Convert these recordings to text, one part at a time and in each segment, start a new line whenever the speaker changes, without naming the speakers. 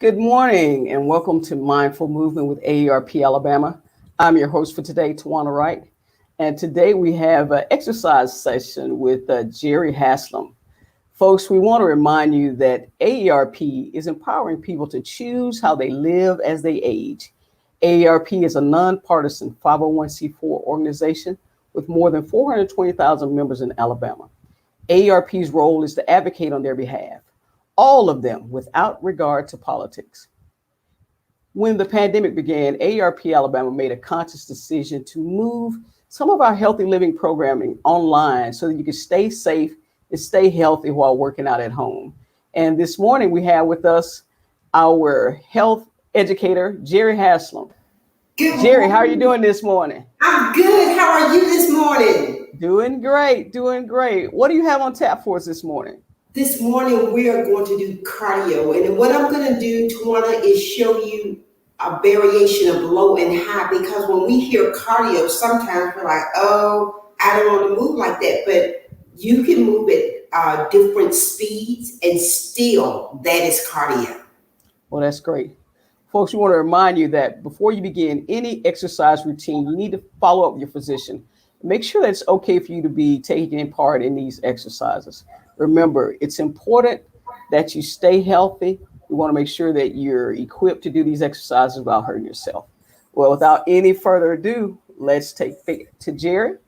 Good morning and welcome to Mindful Movement with AERP Alabama. I'm your host for today, Tawana Wright. And today we have an exercise session with Jerri Haslem. Folks, we want to remind you that AERP is empowering people to choose how they live as they age. AERP is a nonpartisan 501c4 organization with more than 420,000 members in Alabama. AERP's role is to advocate on their behalf, all of them without regard to politics. When the pandemic began, AERP Alabama made a conscious decision to move some of our healthy living programming online so that you can stay safe and stay healthy while working out at home. And this morning we have with us our health educator, Jerri Haslem.
Good
Jerri, how are you
morning.
doing this morning?
I'm good. How are you this morning?
Doing great, doing great. What do you have on tap for us this morning?
This morning we are going to do cardio, and what I'm going to do, Tawana, is show you a variation of low and high, because when we hear cardio, sometimes we're like, oh, I don't want to move like that, but you can move at different speeds and still that is cardio.
Well, that's great. Folks, we want to remind you that before you begin any exercise routine, you need to follow up with your physician. Make sure that it's okay for you to be taking part in these exercises. Remember, it's important that you stay healthy. We want to make sure that you're equipped to do these exercises without hurting yourself. Well, without any further ado, let's take it to Jerri.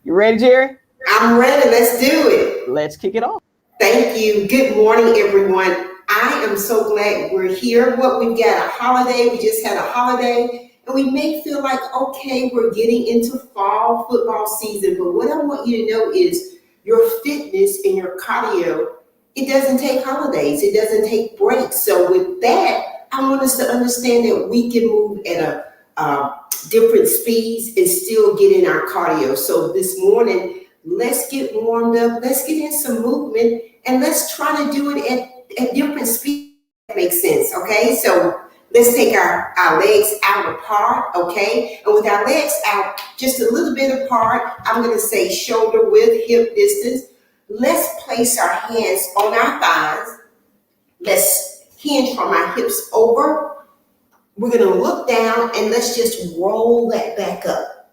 You ready, Jerri?
I'm ready. Let's do it.
Let's kick it off.
Thank you. Good morning, everyone. I am so glad we're here. We've got a holiday. We just had a holiday, and we may feel like, okay, we're getting into fall football season. But what I want you to know is your fitness and your cardio, it doesn't take holidays. It doesn't take breaks. So with that, I want us to understand that we can move at a different speeds and still get in our cardio. So this morning, let's get warmed up. Let's get in some movement, and let's try to do it at different speeds. That makes sense, okay? So let's take our legs out apart, okay? And with our legs out just a little bit apart, I'm going to say shoulder width, hip distance. Let's place our hands on our thighs. Let's hinge from our hips over. We're going to look down, and let's just roll that back up.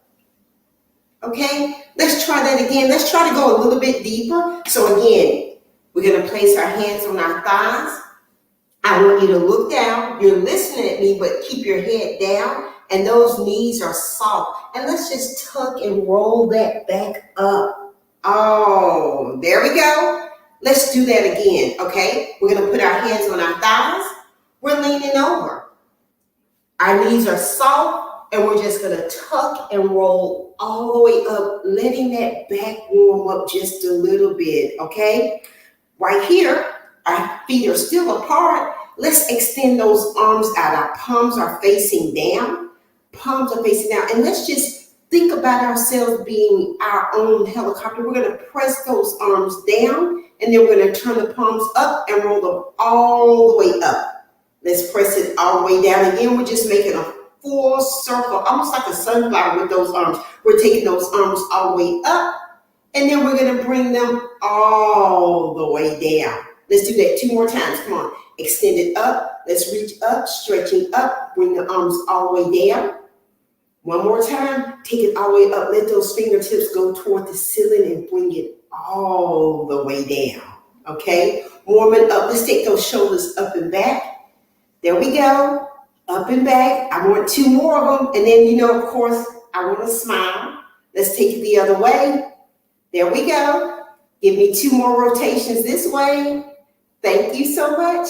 Okay, let's try that again. Let's try to go a little bit deeper. So again, we're going to place our hands on our thighs. I want you to look down. You're listening at me, but keep your head down, and those knees are soft. And let's just tuck and roll that back up. Oh, there we go. Let's do that again, okay? We're going to put our hands on our thighs. We're leaning over. Our knees are soft, and we're just going to tuck and roll all the way up, letting that back warm up just a little bit, okay? Right here, our feet are still apart. Let's extend those arms out. Our palms are facing down. Palms are facing down. And let's just think about ourselves being our own helicopter. We're going to press those arms down, and then we're going to turn the palms up and roll them all the way up. Let's press it all the way down. Again, we're just making a full circle, almost like a sunflower with those arms. We're taking those arms all the way up, and then we're going to bring them all the way down. Let's do that 2 more times. Come on. Extend it up. Let's reach up, stretching up. Bring the arms all the way down. 1 more time. Take it all the way up. Let those fingertips go toward the ceiling and bring it all the way down. Okay? Warming up. Let's take those shoulders up and back. There we go. Up and back. I want 2 more of them. And then, of course, I want to smile. Let's take it the other way. There we go. Give me 2 more rotations this way. Thank you so much.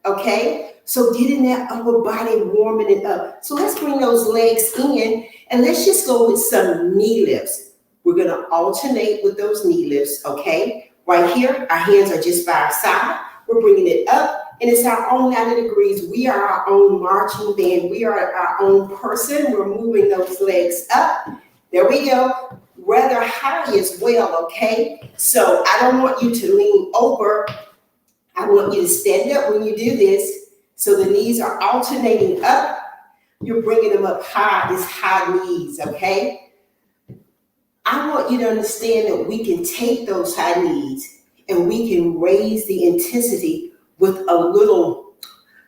Okay. So getting that upper body, warming it up. So let's bring those legs in, and let's just go with some knee lifts. We're going to alternate with those knee lifts. Okay. Right here, our hands are just by our side. We're bringing it up. And it's our own 90 degrees. We are our own marching band. We are our own person. We're moving those legs up. There we go. Rather high as well, okay? So I don't want you to lean over. I want you to stand up when you do this. So the knees are alternating up. You're bringing them up high, this high knees, okay? I want you to understand that we can take those high knees and we can raise the intensity with a little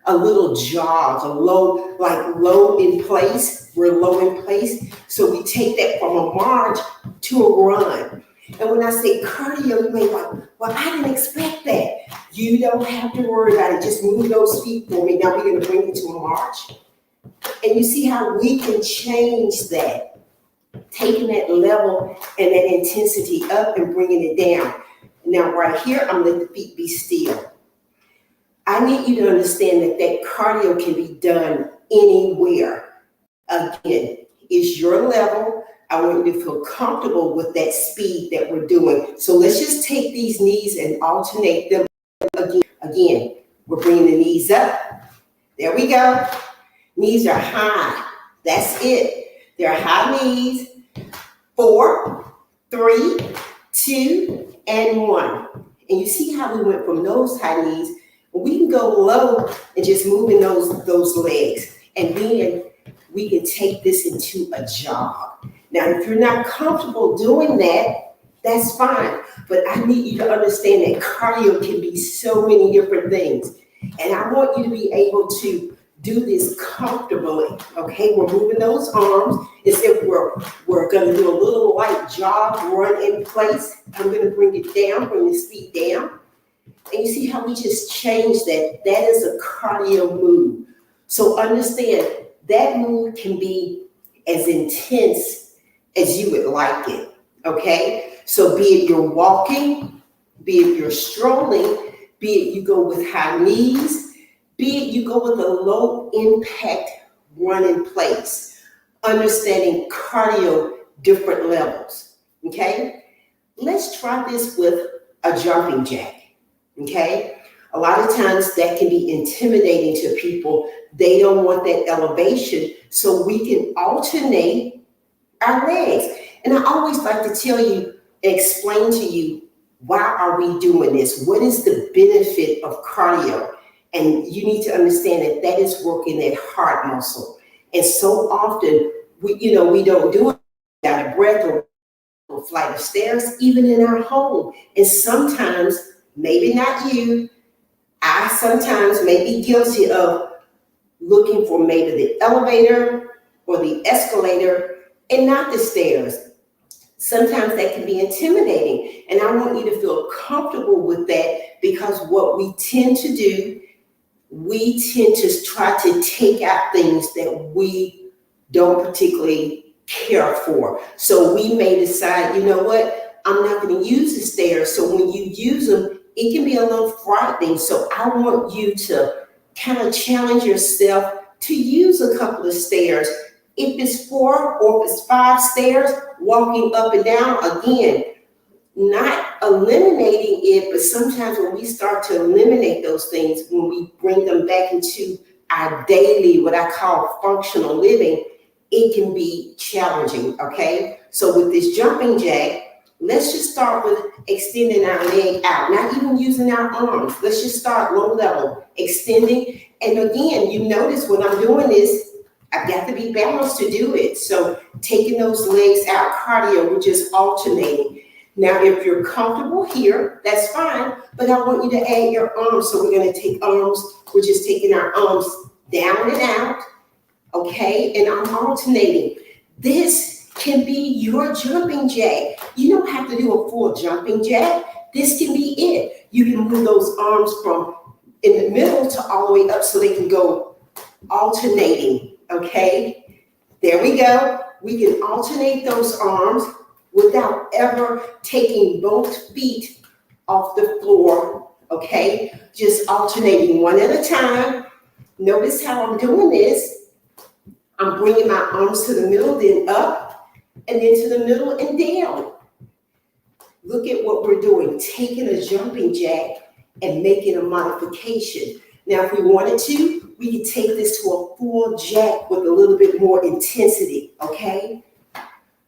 a little jog, low in place. We're low in place. So we take that from a march to a run. And when I say cardio, you may be like, well, I didn't expect that. You don't have to worry about it. Just move those feet for me. Now we're going to bring it to a march. And you see how we can change that, taking that level and that intensity up and bringing it down. Now right here, I'm letting the feet be still. I need you to understand that that cardio can be done anywhere. Again, it's your level. I want you to feel comfortable with that speed that we're doing. So let's just take these knees and alternate them again. Again, we're bringing the knees up. There we go. Knees are high. That's it. They're high knees. 4, 3, 2, and 1. And you see how we went from those high knees. We can go low and just moving those legs. And then we can take this into a jog. Now, if you're not comfortable doing that, that's fine. But I need you to understand that cardio can be so many different things. And I want you to be able to do this comfortably, okay? We're moving those arms as if we're gonna do a little light jog, run in place. I'm gonna bring it down, bring this feet down. And you see how we just changed that? That is a cardio move. So understand, that move can be as intense as you would like it, okay? So be it you're walking, be it you're strolling, be it you go with high knees, be it you go with a low impact run in place, understanding cardio, different levels, okay? Let's try this with a jumping jack, okay? A lot of times that can be intimidating to people. They don't want that elevation, so we can alternate our legs. And I always like to tell you, explain to you, why are we doing this? What is the benefit of cardio? And you need to understand that that is working that heart muscle. And so often, we don't do it out of breath or a flight of stairs, even in our home. And sometimes, maybe not you, I sometimes may be guilty of looking for maybe the elevator or the escalator and not the stairs. Sometimes that can be intimidating. And I want you to feel comfortable with that, because what we tend to do, we tend to try to take out things that we don't particularly care for. So we may decide, you know what, I'm not going to use the stairs. So when you use them, it can be a little frightening. So I want you to kind of challenge yourself to use a couple of stairs. If it's 4 or if it's 5 stairs, walking up and down, again, not eliminating it, but sometimes when we start to eliminate those things, when we bring them back into our daily, what I call functional living, it can be challenging, okay? So with this jumping jack, let's just start with extending our leg out, not even using our arms. Let's just start low level, extending. And again, you notice when I'm doing this, I've got to be balanced to do it. So taking those legs out, cardio, we're just alternating. Now, if you're comfortable here, that's fine, but I want you to add your arms. So we're going to take arms, we're just taking our arms down and out, okay? And I'm alternating. This can be your jumping jack. You don't have to do a full jumping jack. This can be it. You can move those arms from in the middle to all the way up so they can go alternating, okay? There we go. We can alternate those arms without ever taking both feet off the floor, okay? Just alternating one at a time. Notice how I'm doing this. I'm bringing my arms to the middle, then up, and then to the middle and down. Look at what we're doing, taking a jumping jack and making a modification. Now, if we wanted to, we could take this to a full jack with a little bit more intensity, okay?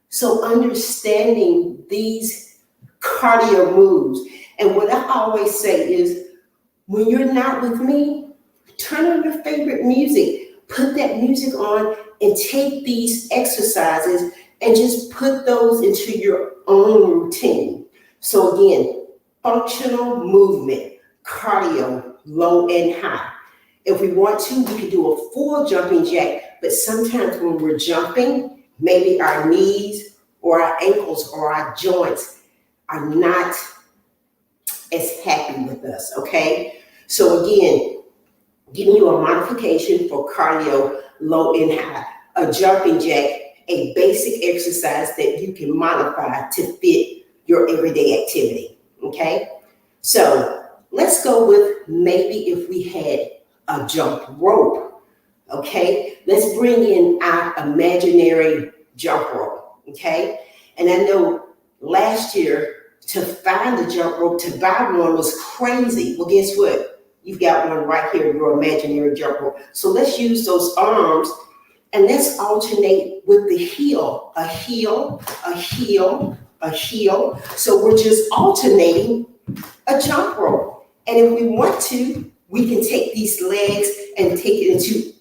So understanding these cardio moves. And what I always say is, when you're not with me, turn on your favorite music, put that music on, and take these exercises and just put those into your own routine. So again, functional movement, cardio, low and high. If we want to, we can do a full jumping jack, but sometimes when we're jumping, maybe our knees or our ankles or our joints are not as happy with us, okay? So again, giving you a modification for cardio, low and high, a jumping jack, a basic exercise that you can modify to fit your everyday activity, okay? So let's go with maybe if we had a jump rope, okay? Let's bring in our imaginary jump rope, okay? And I know last year to find the jump rope, to buy one was crazy. Well, guess what? You've got one right here, your imaginary jump rope. So let's use those arms and let's alternate with the heel, a heel, a heel, a heel. So we're just alternating a jump rope. And if we want to, we can take these legs and take it into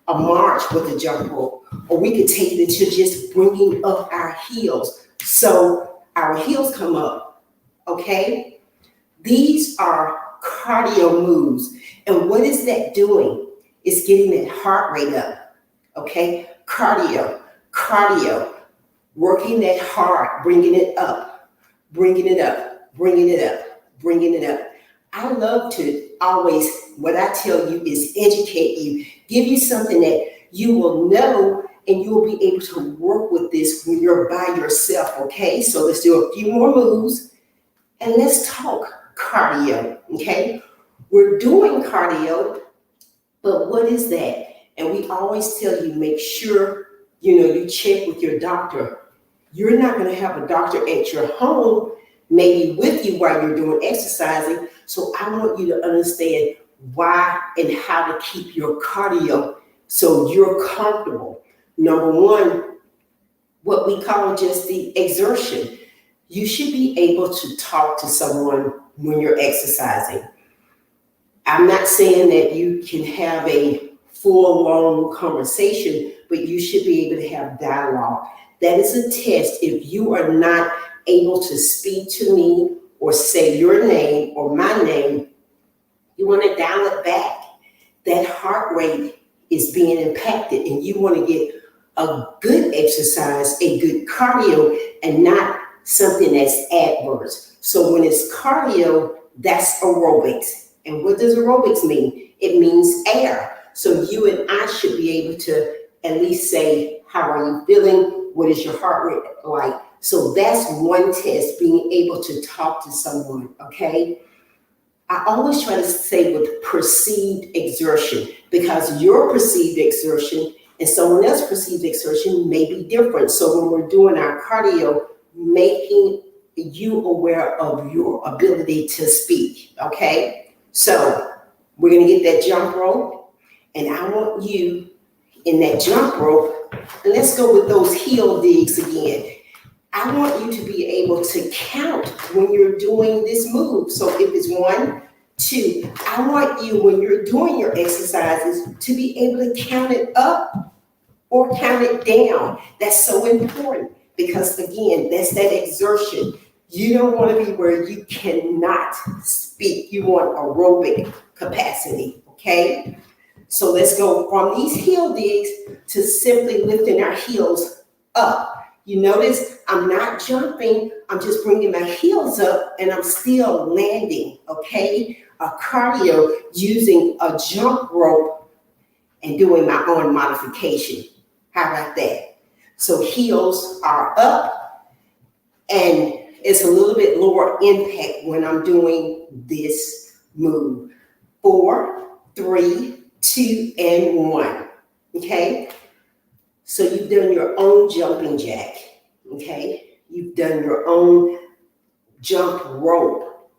a march with the jump rope, or we could take it into just bringing up our heels. So our heels come up, okay? These are cardio moves. And what is that doing? It's getting that heart rate up, okay? Cardio, working that heart, bringing it up, bringing it up, bringing it up, bringing it up. I love to always, what I tell you is educate you, give you something that you will know and you will be able to work with this when you're by yourself, okay? So let's do a few more moves and let's talk cardio, okay? We're doing cardio, but what is that? And we always tell you, make sure, you check with your doctor. You're not gonna have a doctor at your home, maybe with you while you're doing exercising. So I want you to understand why and how to keep your cardio so you're comfortable. Number one, what we call just the exertion. You should be able to talk to someone when you're exercising. I'm not saying that you can have a full long conversation, but you should be able to have dialogue. That is a test. If you are not able to speak to me or say your name or my name, you want to dial it back. That heart rate is being impacted and you want to get a good exercise, a good cardio, and not something that's adverse. So when it's cardio, that's aerobics. And what does aerobics mean? It means air. So you and I should be able to at least say, how are you feeling? What is your heart rate like? So that's one test, being able to talk to someone, okay? I always try to say with perceived exertion, because your perceived exertion and someone else's perceived exertion may be different. So when we're doing our cardio, making you aware of your ability to speak, okay? So we're gonna get that jump rope, and I want you in that jump rope, and let's go with those heel digs again. I want you to be able to count when you're doing this move. So if it's 1, 2, I want you, when you're doing your exercises, to be able to count it up or count it down. That's so important because, again, that's that exertion. You don't want to be where you cannot speak. You want aerobic capacity, okay? So let's go from these heel digs to simply lifting our heels up. You notice I'm not jumping, I'm just bringing my heels up and I'm still landing, okay? A cardio using a jump rope and doing my own modification. How about that? So heels are up and it's a little bit lower impact when I'm doing this move. 4, 3, 2, and 1, okay? So you've done your own jumping jack, okay? You've done your own jump rope.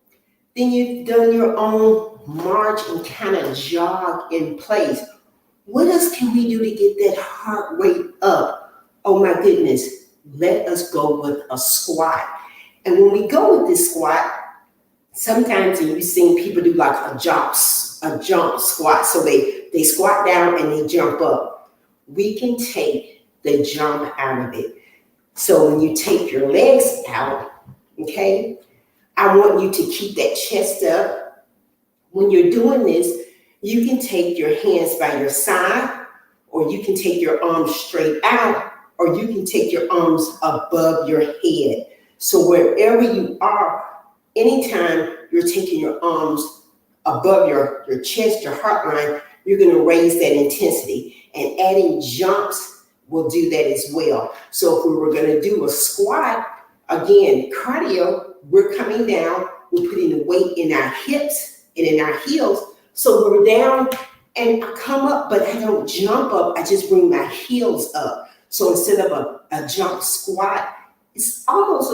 Then you've done your own march and kind of jog in place. What else can we do to get that heart rate up? Oh my goodness, let us go with a squat. And when we go with this squat, sometimes you've seen people do like a jump squat. So they squat down and they jump up. We can take the jump out of it. So when you take your legs out, okay, I want you to keep that chest up. When you're doing this, You can take your hands by your side, or you can take your arms straight out, or you can take your arms above your head. So wherever you are, anytime you're taking your arms above your chest, your heart line, you're going to raise that intensity. And adding jumps will do that as well. So if we were going to do a squat, again, cardio, we're coming down, we're putting the weight in our hips and in our heels. So we're down and I come up, but I don't jump up, I just bring my heels up. So instead of a jump squat, it's almost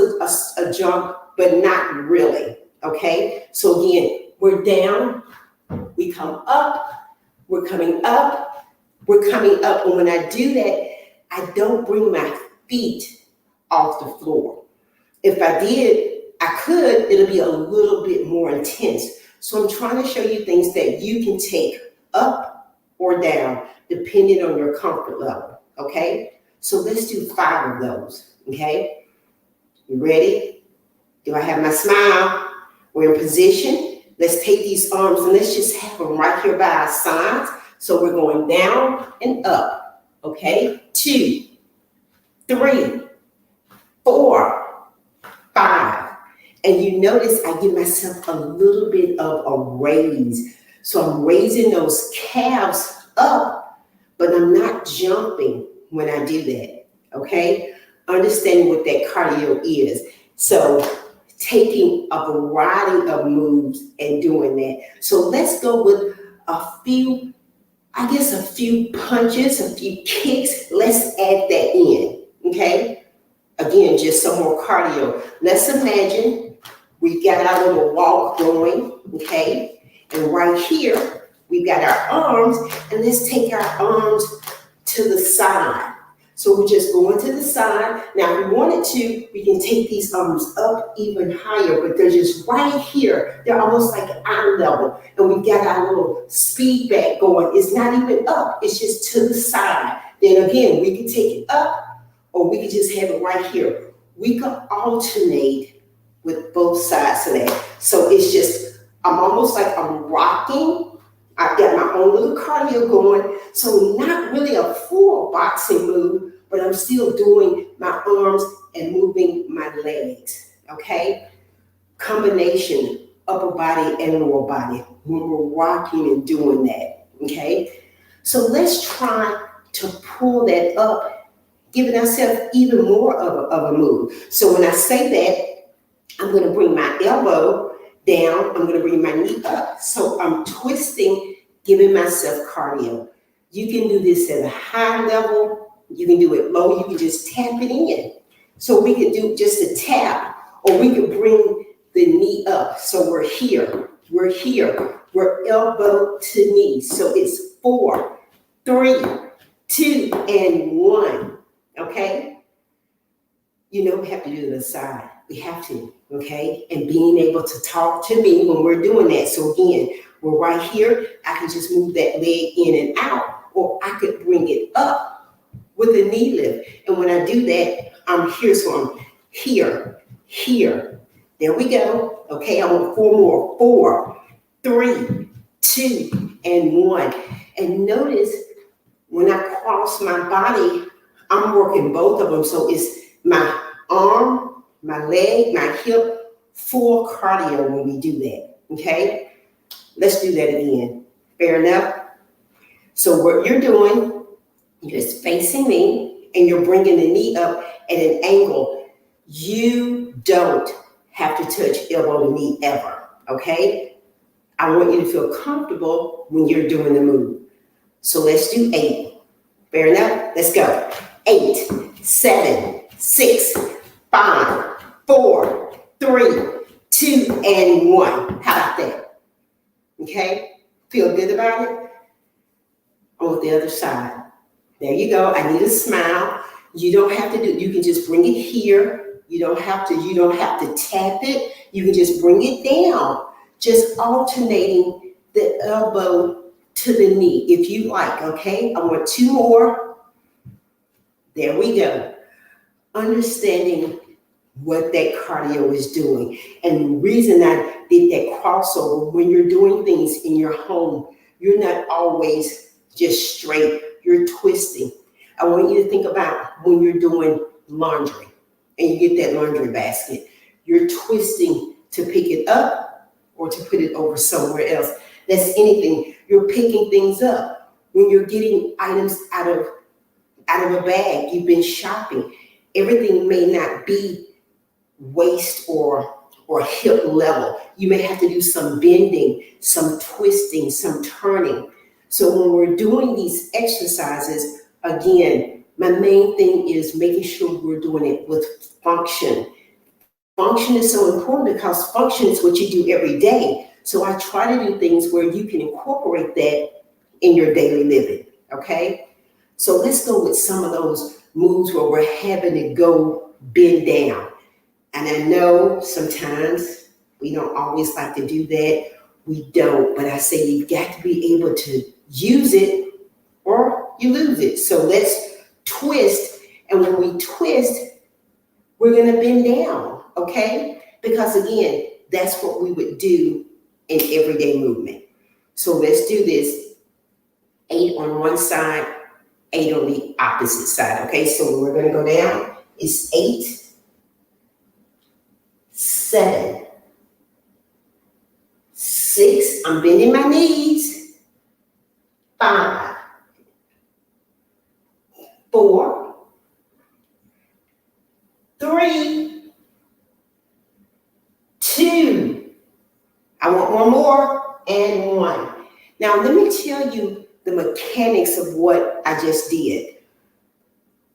a jump, but not really, okay? So again, we're down, we come up, we're coming up, we're coming up. And when I do that, I don't bring my feet off the floor. If I did, I could, it'll be a little bit more intense. So I'm trying to show you things that you can take up or down, depending on your comfort level, okay? So let's do 5 of those, okay? You ready? Do I have my smile? We're in position. Let's take these arms and let's just have them right here by our sides. So we're going down and up, okay? 2, 3, 4, 5. And you notice I give myself a little bit of a raise. So I'm raising those calves up, but I'm not jumping when I do that, okay? Understanding what that cardio is. So taking a variety of moves and doing that. So let's go with a few punches, a few kicks. Let's add that in, okay? Again, just some more cardio. Let's imagine we got our little walk going, okay? And right here, we got our arms, and let's take our arms to the side. So we're just going to the side. Now, if we wanted to, we can take these arms up even higher, but they're just right here. They're almost like eye level. And we've got our little speed back going. It's not even up. It's just to the side. Then again, we can take it up, or we could just have it right here. We could alternate with both sides of that. So it's just, I'm almost like I'm rocking. I've got my own little cardio going. So not really a full boxing move, but I'm still doing my arms and moving my legs, okay? Combination, upper body and lower body, when we're rocking and doing that, okay? So let's try to pull that up, giving ourselves even more of a move. So when I say that, I'm gonna bring my elbow down, I'm gonna bring my knee up. So I'm twisting, giving myself cardio. You can do this at a high level, you can do it low, you can just tap it in. So we can do just a tap, or we can bring the knee up. So we're here, we're elbow to knee. So it's 4, 3, 2, and 1, okay? You know we have to do it to the side. We have to, okay? And being able to talk to me when we're doing that. So again, we're right here. I can just move that leg in and out, or I could bring it up with a knee lift. And when I do that, I'm here. So I'm here. There we go. Okay, I want 4 more. 4, 3, 2, and 1. And notice when I cross my body, I'm working both of them. So it's my arm, my leg, my hip, full cardio when we do that, okay? Let's do that again. Fair enough? So what you're doing, you're just facing me, and you're bringing the knee up at an angle. You don't have to touch elbow to knee ever, okay? I want you to feel comfortable when you're doing the move. So let's do 8. Fair enough? Let's go. 8, 7, 6, 5, 4, 3, 2, and 1. How about that? Okay? Feel good about it? On the other side. There you go. I need a smile. You don't have to you can just bring it here. You don't have to tap it. You can just bring it down. Just alternating the elbow to the knee if you like, okay? I want 2 more. There we go. Understanding what that cardio is doing. And the reason I did that crossover, when you're doing things in your home, you're not always just straight, you're twisting. I want you to think about when you're doing laundry and you get that laundry basket, you're twisting to pick it up or to put it over somewhere else. That's anything. You're picking things up. When you're getting items out of a bag, you've been shopping. Everything may not be waist or hip level. You may have to do some bending, some twisting, some turning. So when we're doing these exercises, again, my main thing is making sure we're doing it with function. Function is so important because function is what you do every day. So I try to do things where you can incorporate that in your daily living, okay? So let's go with some of those moves where we're having to go bend down. And I know sometimes we don't always like to do that. We don't, but I say you've got to be able to use it or you lose it. So let's twist. And when we twist, we're going to bend down, okay? Because again, that's what we would do in everyday movement. So let's do this. 8 on one side, 8 on the opposite side, okay? So we're going to go down. It's 8, 7, 6. I'm bending my knees. 5, 4, 3, 2. I want one more and 1. Now let me tell you the mechanics of what I just did.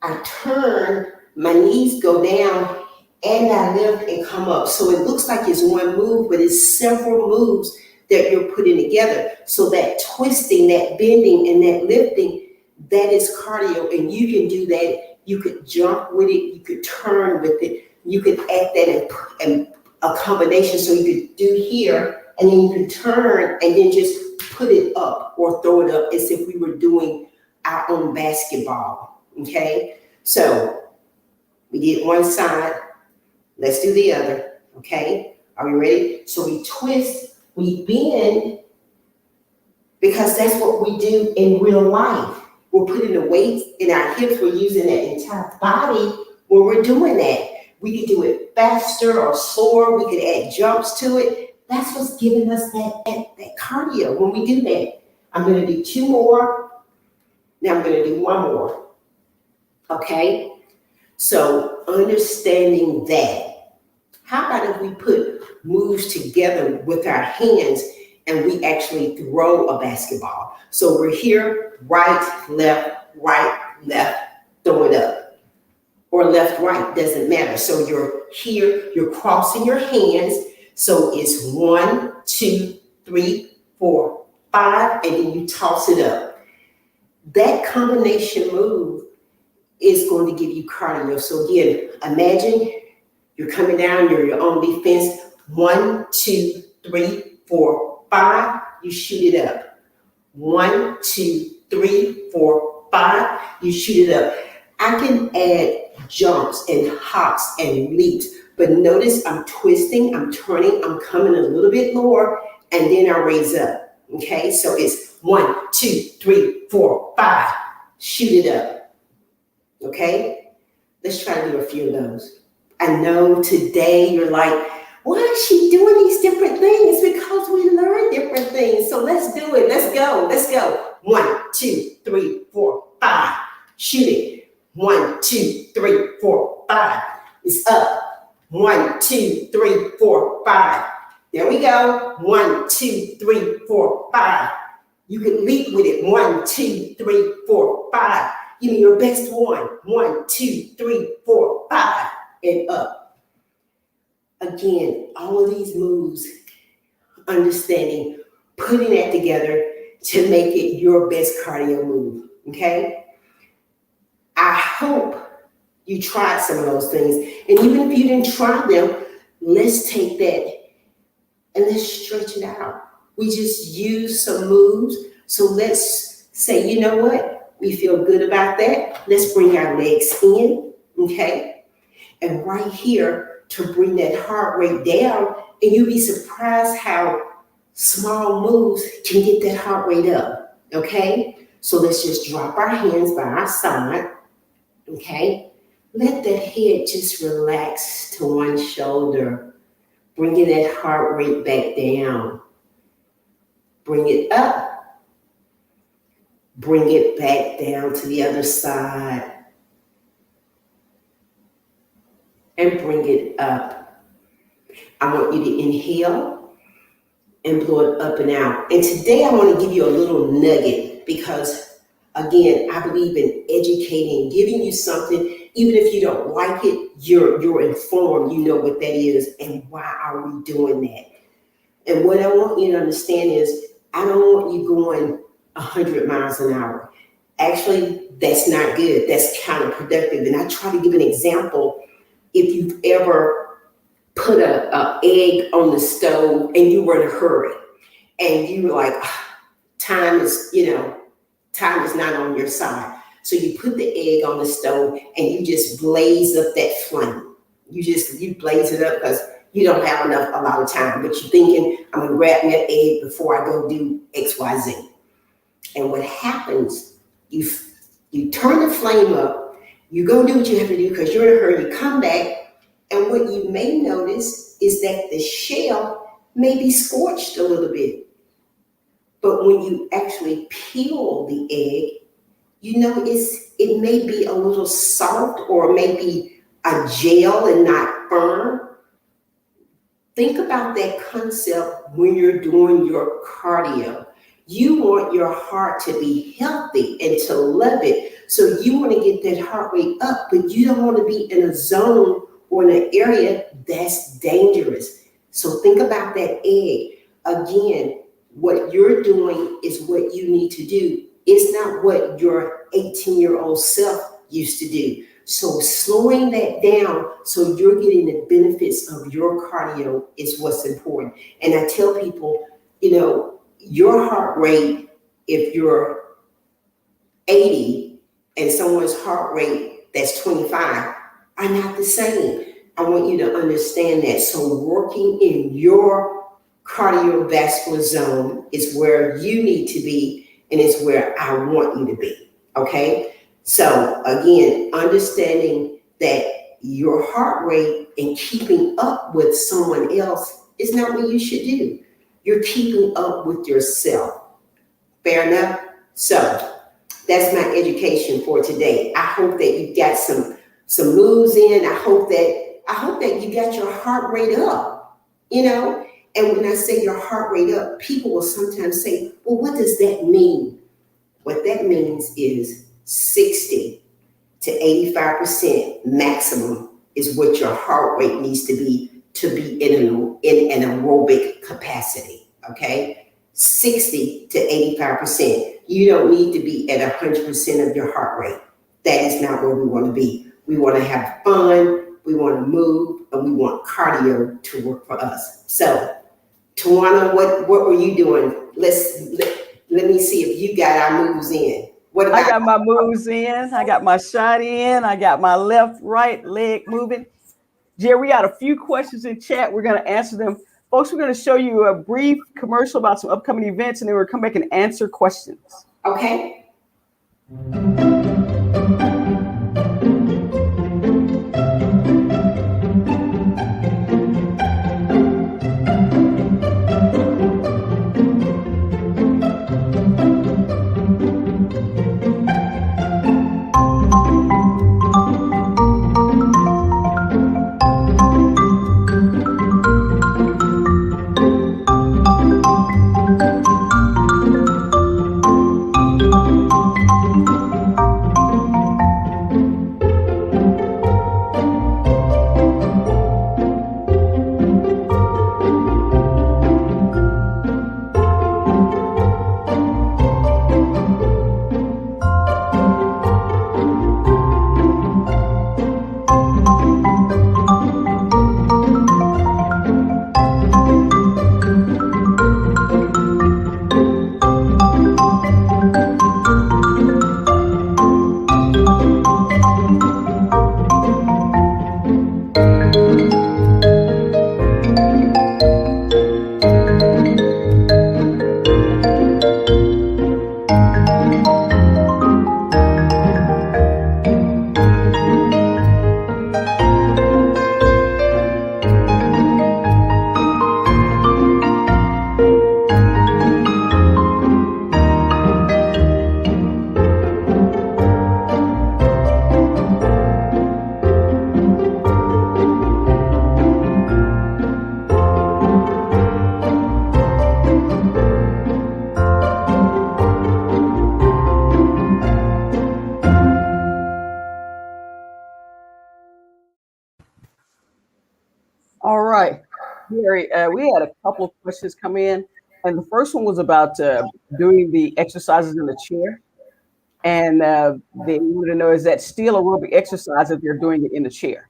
I turn, my knees go down, and I lift and come up. So it looks like it's one move, but it's several moves that you're putting together. So that twisting, that bending, and that lifting, that is cardio, and you can do that. You could jump with it, you could turn with it, you could add that in a combination. So you could do here, and then you can turn and then just put it up or throw it up as if we were doing our own basketball, okay? So we did one side, let's do the other, okay? Are we ready? So we twist, we bend, because that's what we do in real life. We're putting the weight in our hips, we're using that entire body when we're doing that. We could do it faster or slower, we could add jumps to it. That's what's giving us that cardio when we do that. I'm going to do 2 more. Now I'm going to do 1 more. Okay? So understanding that. How about if we put moves together with our hands and we actually throw a basketball? So we're here, right, left, throw it up. Or left, right, doesn't matter. So you're here, you're crossing your hands. So it's 1, 2, 3, 4, 5, and then you toss it up. That combination move is going to give you cardio. So again, imagine you're coming down, you're on defense. 1, 2, 3, 4, 5, you shoot it up. 1, 2, 3, 4, 5, you shoot it up. I can add jumps and hops and leaps. But notice I'm twisting, I'm turning, I'm coming a little bit lower, and then I raise up, okay? So it's 1, 2, 3, 4, 5, shoot it up, okay? Let's try to do a few of those. I know today you're like, why is she doing these different things? Because we learn different things. So let's do it, let's go. 1, 2, 3, 4, 5, shoot it. 1, 2, 3, 4, 5, it's up. 1, 2, 3, 4, 5. There we go. 1, 2, 3, 4, 5. You can leap with it. 1, 2, 3, 4, 5. Give me your best one. 1, 2, 3, 4, 5, and up. Again, all of these moves, understanding, putting that together to make it your best cardio move. Okay? I hope you tried some of those things. And even if you didn't try them, let's take that and let's stretch it out. We just use some moves. So let's say, you know what? We feel good about that. Let's bring our legs in, okay? And right here to bring that heart rate down, and you'll be surprised how small moves can get that heart rate up, okay? So let's just drop our hands by our side, okay? Let that head just relax to one shoulder, bringing that heart rate back down. Bring it up, bring it back down to the other side, and bring it up. I want you to inhale and blow it up and out. And today I want to give you a little nugget because, again, I believe in educating, giving you something, even if you don't like it, you're informed, you know what that is and why are we doing that. And what I want you to understand is I don't want you going 100 miles an hour. Actually, that's not good. That's counterproductive. And I try to give an example. If you've ever put an egg on the stove and you were in a hurry and you were like, time is not on your side. So you put the egg on the stove and you just blaze up that flame. You blaze it up because you don't have a lot of time, but you're thinking, I'm gonna grab me an egg before I go do X, Y, Z. And what happens, you turn the flame up, you go do what you have to do because you're in a hurry, you come back, and what you may notice is that the shell may be scorched a little bit. But when you actually peel the egg, you know it may be a little soft or maybe a gel and not firm. Think about that concept when you're doing your cardio. You want your heart to be healthy and to love it. So you want to get that heart rate up, but you don't want to be in a zone or in an area that's dangerous. So think about that egg. Again, what you're doing is what you need to do. It's not what your 18-year-old self used to do. So slowing that down so you're getting the benefits of your cardio is what's important. And I tell people, your heart rate, if you're 80 and someone's heart rate that's 25 are not the same. I want you to understand that. So working in your cardiovascular zone is where you need to be and it's where I want you to be, okay? So again, understanding that your heart rate and keeping up with someone else is not what you should do. You're keeping up with yourself. Fair enough? So that's my education for today. I hope that you got some moves in. I hope that you got your heart rate up, And when I say your heart rate up, people will sometimes say, well, what does that mean? What that means is 60 to 85% maximum is what your heart rate needs to be in an aerobic capacity, okay? 60 to 85%. You don't need to be at 100% of your heart rate. That is not where we want to be. We want to have fun, we want to move, and we want cardio to work for us. So, Tawana, what were you doing? Let me see if you got our moves in.
I got my moves in. I got my shot in. I got my left, right leg moving. Jerri, we got a few questions in chat. We're going to answer them. Folks, we're going to show you a brief commercial about some upcoming events, and then we'll come back and answer questions.
Okay.
right, Jerry, we had a couple of questions come in, and the first one was about doing the exercises in the chair. And they wanted to know, is that still aerobic exercise if they're doing it in the chair?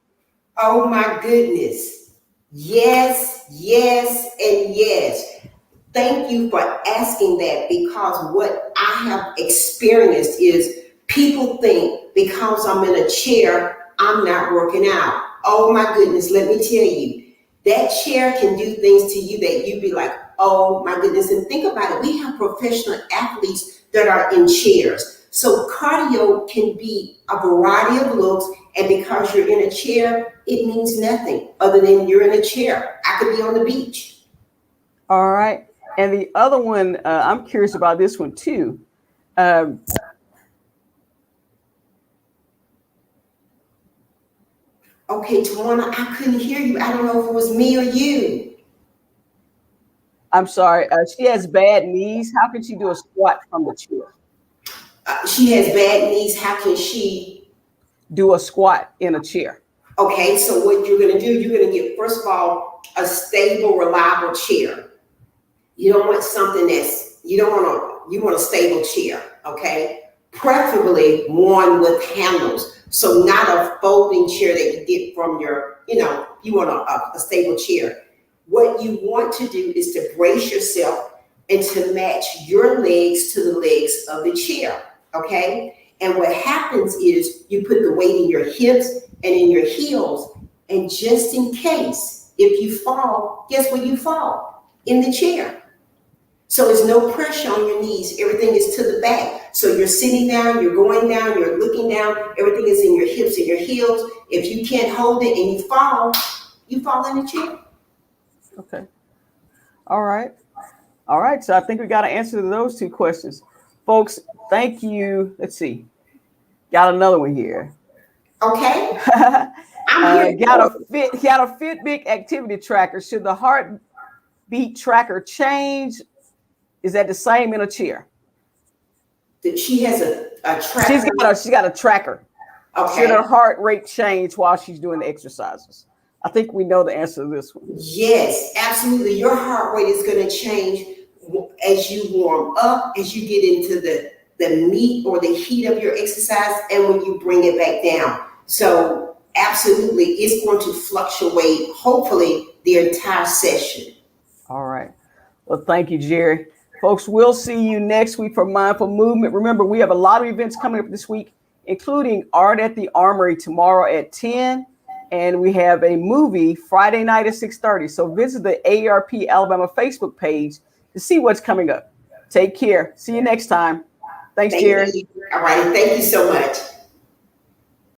Oh my goodness. Yes, yes, and yes. Thank you for asking that because what I have experienced is people think because I'm in a chair, I'm not working out. Oh my goodness, let me tell you, that chair can do things to you that you'd be like, oh my goodness. And think about it, we have professional athletes that are in chairs. So cardio can be a variety of looks, and because you're in a chair, it means nothing other than you're in a chair. I could be on the beach.
All right. And the other one, I'm curious about this one too. Um,
Okay, Tawana, I couldn't hear you. I don't know if it was me or you.
I'm sorry. She has bad knees. How can she do a squat from the chair?
She has bad knees. How can she?
Do a squat in a chair.
Okay, so what you're going to do, you're going to get, first of all, a stable, reliable chair. You don't want something you don't want you want a stable chair, okay? Preferably one with handles. So not a folding chair that you get from you want a stable chair. What you want to do is to brace yourself and to match your legs to the legs of the chair, okay? And what happens is you put the weight in your hips and in your heels, and just in case, if you fall, guess where you fall? In the chair. So there's no pressure on your knees. Everything is to the back. So you're sitting down, you're going down, you're looking down. Everything is in your hips and your heels. If you can't hold it and you fall in the chair.
Okay. All right. All right. So I think we got an answer to those two questions. Folks, thank you. Let's see. Got another one here.
Okay. I'm here.
Got a Fitbit activity tracker. Should the heartbeat tracker change? Is that the same in a chair?
She has a tracker.
She's got a tracker.
Okay.
Should her heart rate change while she's doing the exercises? I think we know the answer to this one.
Yes, absolutely. Your heart rate is going to change as you warm up, as you get into the meat or the heat of your exercise, and when you bring it back down. So absolutely, it's going to fluctuate, hopefully, the entire session.
All right. Well, thank you, Jerri. Folks, we'll see you next week for Mindful Movement. Remember, we have a lot of events coming up this week, including Art at the Armory tomorrow at 10. And we have a movie Friday night at 6:30. So visit the AARP Alabama Facebook page to see what's coming up. Take care. See you next time. Thanks, Jerri.
All right. Thank you so much.